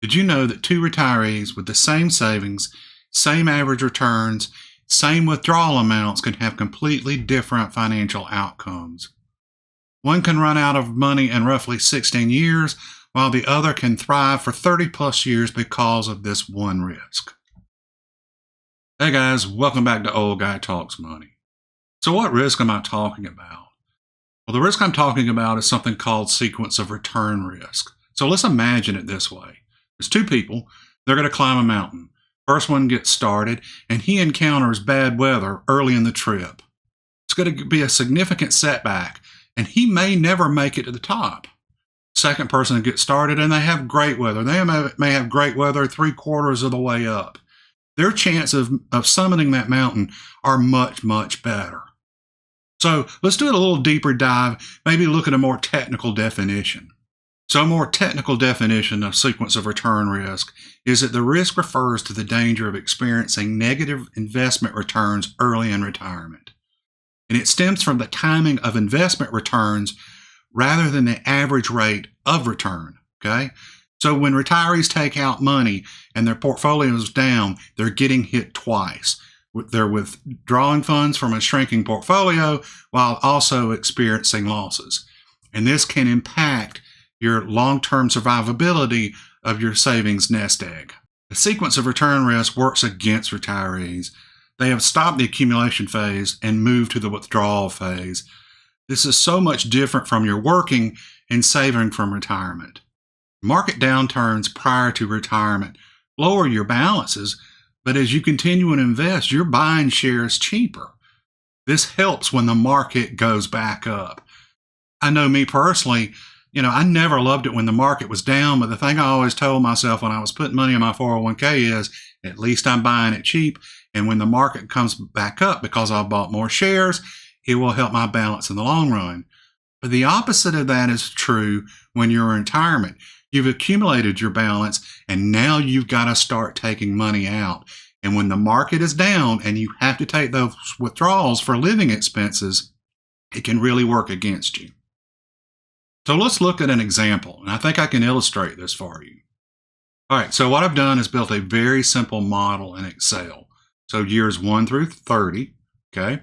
Did you know that two retirees with the same savings, same average returns, same withdrawal amounts can have completely different financial outcomes? One can run out of money in roughly 16 years, while the other can thrive for 30 plus years because of this one risk. Hey guys, welcome back to Old Guy Talks Money. So, what risk am I talking about? Well, the risk I'm talking about is something called sequence of return risk. So, let's imagine it this way. There's two people, they're going to climb a mountain. First one gets started, and he encounters bad weather early in the trip. It's going to be a significant setback, and he may never make it to the top. Second person gets started, and they have great weather. They may have great weather 3/4 of the way up. Their chance of summiting that mountain are much, much better. So let's do a little deeper dive, maybe look at a more technical definition. So a more technical definition of sequence of return risk is that the risk refers to the danger of experiencing negative investment returns early in retirement. And it stems from the timing of investment returns rather than the average rate of return, okay? So when retirees take out money and their portfolio is down, they're getting hit twice. They're withdrawing funds from a shrinking portfolio while also experiencing losses. And this can impact your long-term survivability of your savings nest egg. The sequence of return risk works against retirees. They have stopped the accumulation phase and moved to the withdrawal phase. This is so much different from your working and saving from retirement. Market downturns prior to retirement lower your balances, but as you continue to invest, you're buying shares cheaper. This helps when the market goes back up. I know me personally, I never loved it when the market was down, but the thing I always told myself when I was putting money in my 401k is, at least I'm buying it cheap, and when the market comes back up because I've bought more shares, it will help my balance in the long run. But the opposite of that is true when you're in retirement. You've accumulated your balance, and now you've got to start taking money out. And when the market is down and you have to take those withdrawals for living expenses, it can really work against you. So let's look at an example, and I think I can illustrate this for you. All right, so what I've done is built a very simple model in Excel. So years 1 through 30, okay?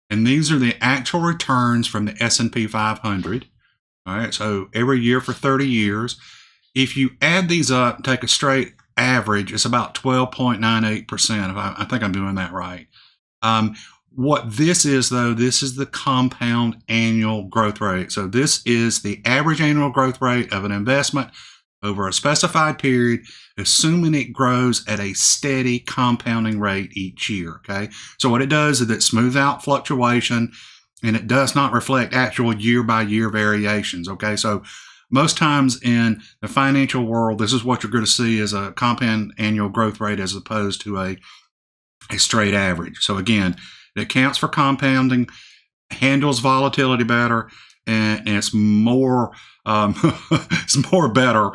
And these are the actual returns from the S&P 500. All right, so every year for 30 years. If you add these up and take a straight average, it's about 12.98%. I think I'm doing that right. What this is, though, this is the compound annual growth rate. So this is the average annual growth rate of an investment over a specified period, assuming it grows at a steady compounding rate each year, okay? So what it does is it smooths out fluctuation, and it does not reflect actual year-by-year variations, okay? So most times in the financial world, this is what you're going to see as a compound annual growth rate as opposed to a straight average. So again, it accounts for compounding, handles volatility better, and it's more better,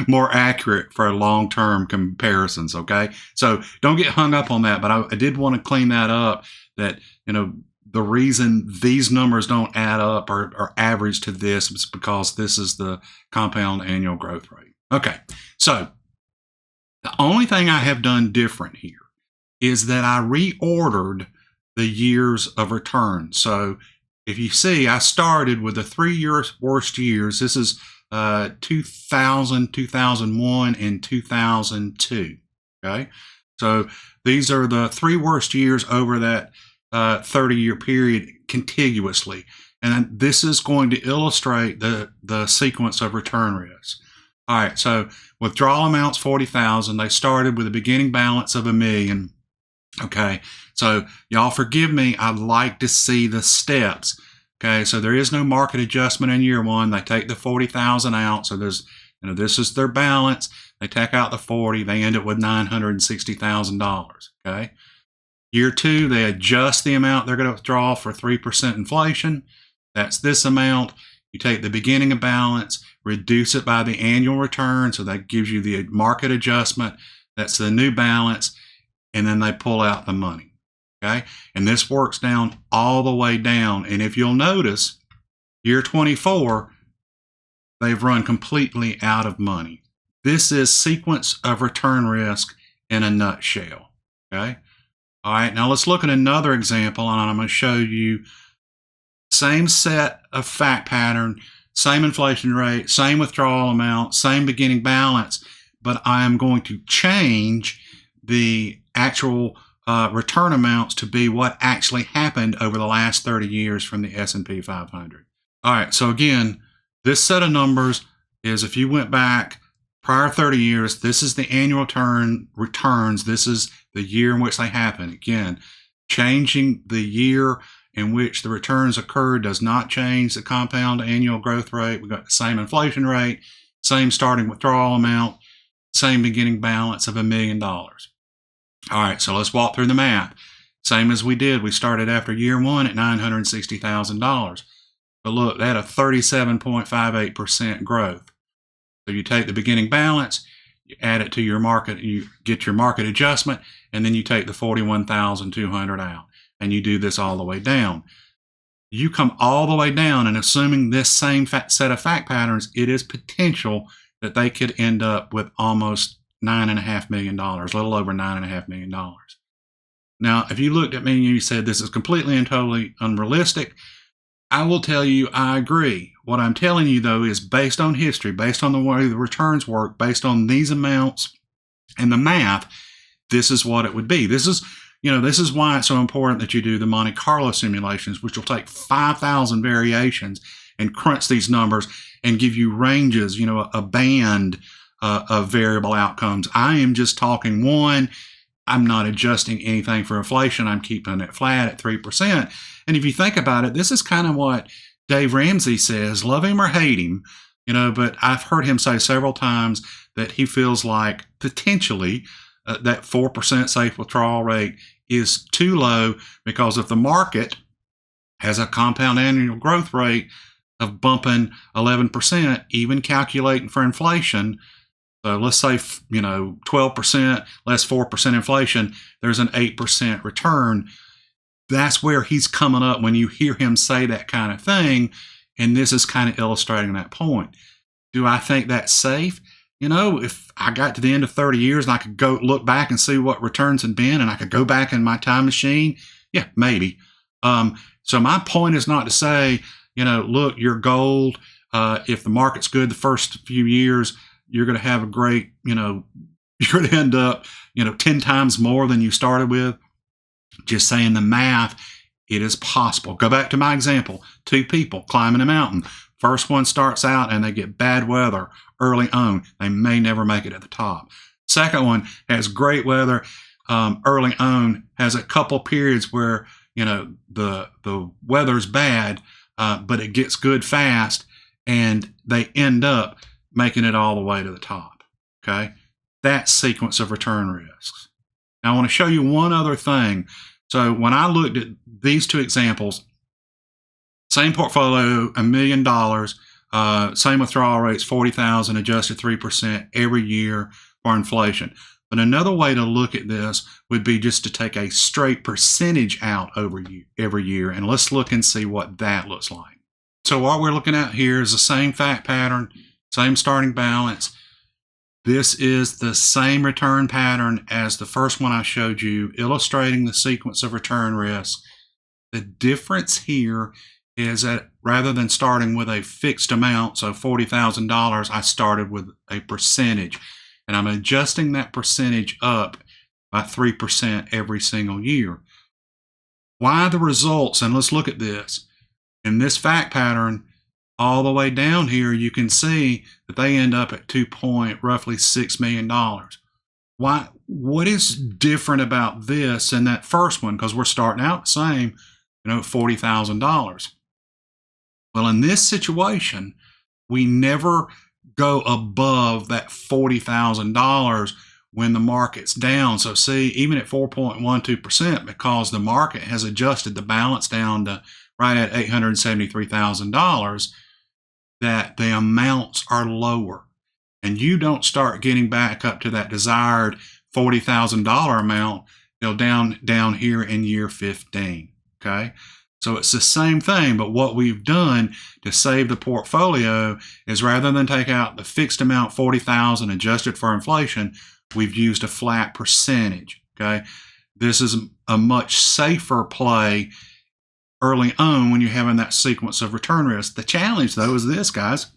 more accurate for long-term comparisons, okay? So don't get hung up on that, but I did want to clean that up, that, the reason these numbers don't add up or average to this is because this is the compound annual growth rate. Okay, so the only thing I have done different here is that I reordered the years of return. So if you see, I started with the 3 worst years. This is 2000, 2001, and 2002. Okay, so these are the 3 worst years over that 30-year period contiguously. And this is going to illustrate the sequence of return risk. All right, so withdrawal amounts 40,000. They started with a beginning balance of $1 million. Okay, so y'all forgive me, I'd like to see the steps. Okay, so there is no market adjustment in year 1. They take the 40,000 out. So there's, this is their balance. They take out the 40. They end up with $960,000. Okay. Year 2, they adjust the amount they're going to withdraw for 3% inflation. That's this amount. You take the beginning of balance, reduce it by the annual return. So that gives you the market adjustment. That's the new balance. And then they pull out the money. Okay. And this works down all the way down. And if you'll notice, year 24, they've run completely out of money. This is sequence of return risk in a nutshell. Okay. All right. Now let's look at another example, and I'm going to show you same set of fact pattern, same inflation rate, same withdrawal amount, same beginning balance, but I am going to change the actual return amounts to be what actually happened over the last 30 years from the S&P 500. All right, so again, this set of numbers is if you went back prior 30 years, this is the annual returns. This is the year in which they happen. Again, changing the year in which the returns occurred does not change the compound annual growth rate. We've got the same inflation rate, same starting withdrawal amount, same beginning balance of $1 million. All right, so let's walk through the math. Same as we did. We started after year one at $960,000. But look, that a 37.58% growth. So you take the beginning balance, you add it to your market, you get your market adjustment, and then you take the 41,200 out, and you do this all the way down. You come all the way down, and assuming this same set of fact patterns, it is potential that they could end up with almost $9.5 million, a little over $9.5 million. Now, if you looked at me and you said this is completely and totally unrealistic, I will tell you I agree. What I'm telling you, though, is based on history, based on the way the returns work, based on these amounts and the math, this is what it would be. This is why it's so important that you do the Monte Carlo simulations, which will take 5,000 variations and crunch these numbers and give you ranges, a band of variable outcomes. I am just talking one. I'm not adjusting anything for inflation. I'm keeping it flat at 3%. And if you think about it, this is kind of what Dave Ramsey says, love him or hate him, but I've heard him say several times that he feels like potentially that 4% safe withdrawal rate is too low, because if the market has a compound annual growth rate of bumping 11%, even calculating for inflation, so let's say, 12% less 4% inflation, there's an 8% return. That's where he's coming up when you hear him say that kind of thing. And this is kind of illustrating that point. Do I think that's safe? If I got to the end of 30 years and I could go look back and see what returns had been, and I could go back in my time machine, yeah, maybe. So my point is not to say, look, you're gold. If the market's good the first few years, you're going to have a great, you're going to end up, 10 times more than you started with. Just saying the math, it is possible. Go back to my example. 2 people climbing a mountain. First one starts out and they get bad weather early on. They may never make it at the top. Second one has great weather early on, has a couple periods where, the weather's bad, but it gets good fast, and they end up making it all the way to the top. Okay? That sequence of return risks. Now, I want to show you one other thing. So when I looked at these 2 examples, same portfolio, $1 million, same withdrawal rates, 40,000, adjusted 3% every year for inflation. But another way to look at this would be just to take a straight percentage out every year. And let's look and see what that looks like. So what we're looking at here is the same fact pattern, same starting balance. This is the same return pattern as the first one I showed you, illustrating the sequence of return risk. The difference here is that rather than starting with a fixed amount, so $40,000, I started with a percentage. And I'm adjusting that percentage up by 3% every single year. Why the results? And let's look at this. In this fact pattern, all the way down here, you can see that they end up at roughly $6 million. Why? What is different about this and that first one? Because we're starting out the same, $40,000. Well, in this situation, we never go above that $40,000 when the market's down. So see, even at 4.12%, because the market has adjusted the balance down to right at $873,000, that the amounts are lower. And you don't start getting back up to that desired $40,000 amount until down here in year 15. Okay. So it's the same thing, but what we've done to save the portfolio is rather than take out the fixed amount, 40,000 adjusted for inflation, we've used a flat percentage. Okay. This is a much safer play early on when you're having that sequence of return risk. The challenge though is this, guys.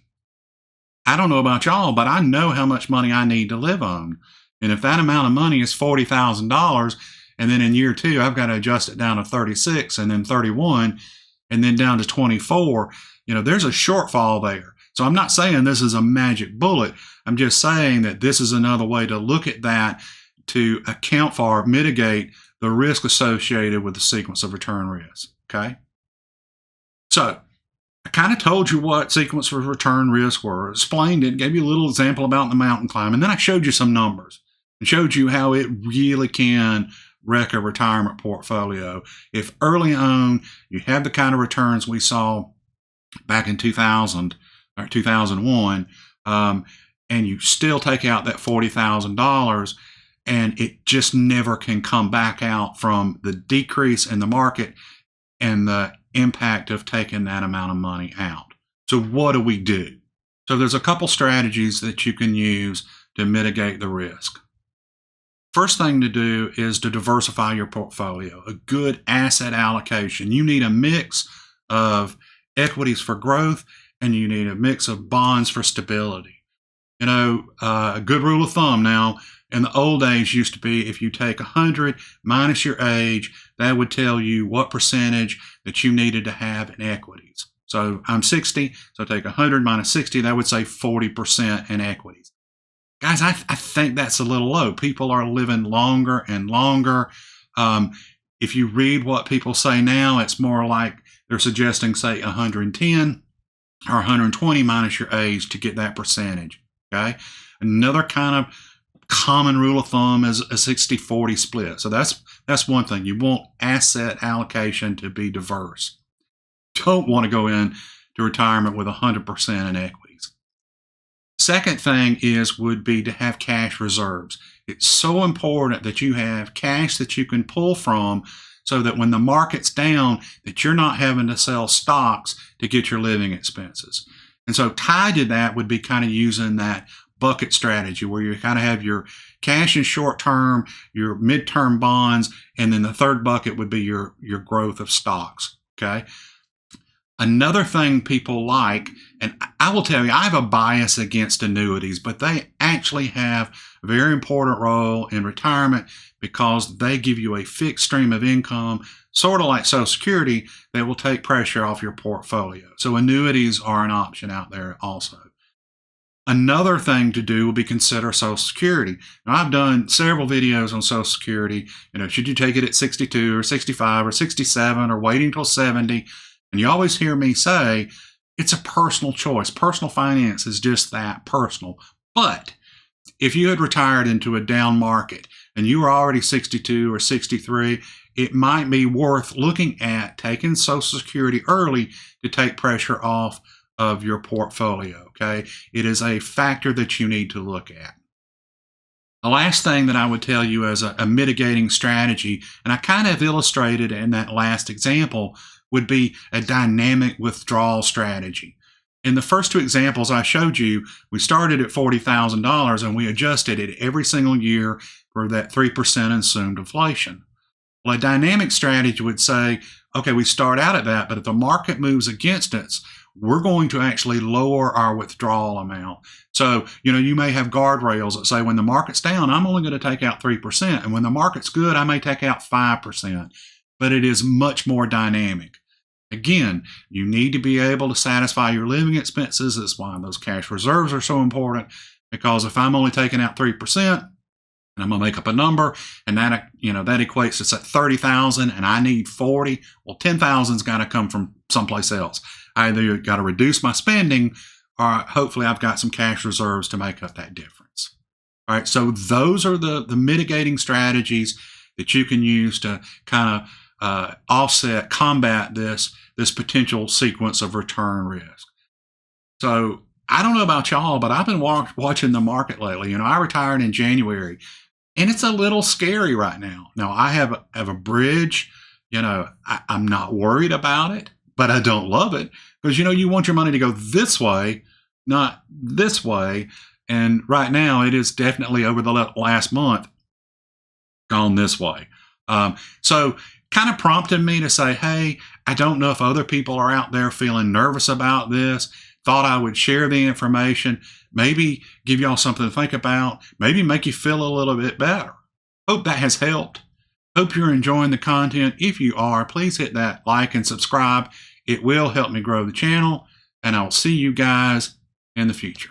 I don't know about y'all, but I know how much money I need to live on. And if that amount of money is $40,000, and then in year 2, I've got to adjust it down to 36 and then 31 and then down to 24, there's a shortfall there. So I'm not saying this is a magic bullet. I'm just saying that this is another way to look at that to account for, mitigate the risk associated with the sequence of return risk. Okay. So I kind of told you what sequence of return risk were, explained it, gave you a little example about the mountain climb, and then I showed you some numbers and showed you how it really can wreck a retirement portfolio. If early on you have the kind of returns we saw back in 2000 or 2001, and you still take out that $40,000, and it just never can come back out from the decrease in the market and the impact of taking that amount of money out. So what do? So there's a couple strategies that you can use to mitigate the risk. First thing to do is to diversify your portfolio, a good asset allocation. You need a mix of equities for growth, and you need a mix of bonds for stability. A good rule of thumb now, in the old days used to be if you take 100 minus your age, that would tell you what percentage that you needed to have in equities. So I'm 60, so take 100 minus 60, that would say 40% in equities. Guys, I think that's a little low. People are living longer and longer. If you read what people say now, it's more like they're suggesting, say, 110 or 120 minus your age to get that percentage. Okay. Another kind of common rule of thumb is a 60-40 split. So that's one thing. You want asset allocation to be diverse. Don't want to go into retirement with 100% in equities. Second thing would be to have cash reserves. It's so important that you have cash that you can pull from so that when the market's down, that you're not having to sell stocks to get your living expenses. And so tied to that would be kind of using that bucket strategy where you kind of have your cash in short term, your midterm bonds, and then the third bucket would be your growth of stocks. Okay. Another thing people like, and I will tell you, I have a bias against annuities, but they actually have a very important role in retirement because they give you a fixed stream of income, sort of like Social Security, that will take pressure off your portfolio. So annuities are an option out there also. Another thing to do will be consider Social Security. Now, I've done several videos on Social Security. Should you take it at 62 or 65 or 67 or waiting till 70? And you always hear me say, it's a personal choice. Personal finance is just that, personal. But if you had retired into a down market and you were already 62 or 63, it might be worth looking at taking Social Security early to take pressure off of your portfolio, okay? It is a factor that you need to look at. The last thing that I would tell you as a mitigating strategy, and I kind of illustrated in that last example, would be a dynamic withdrawal strategy. In the first two examples I showed you, we started at $40,000 and we adjusted it every single year for that 3% assumed inflation. Well, a dynamic strategy would say, okay, we start out at that, but if the market moves against us, we're going to actually lower our withdrawal amount. So, you may have guardrails that say when the market's down, I'm only going to take out 3%. And when the market's good, I may take out 5%. But it is much more dynamic. Again, you need to be able to satisfy your living expenses. That's why those cash reserves are so important. Because if I'm only taking out 3%, and I'm going to make up a number, and that equates to 30,000, and I need 40. Well, 10,000's got to come from someplace else. I either got to reduce my spending, or hopefully I've got some cash reserves to make up that difference. All right, so those are the mitigating strategies that you can use to kind of combat this potential sequence of return risk. So I don't know about y'all, but I've been watching the market lately. I retired in January, and it's a little scary right now. Now I have a bridge, I'm not worried about it, but I don't love it because, you want your money to go this way, not this way. And right now, it is definitely over the last month gone this way. So kind of prompted me to say, hey, I don't know if other people are out there feeling nervous about this. Thought I would share the information, maybe give y'all something to think about, maybe make you feel a little bit better. Hope that has helped. Hope you're enjoying the content. If you are, please hit that like and subscribe. It will help me grow the channel, and I'll see you guys in the future.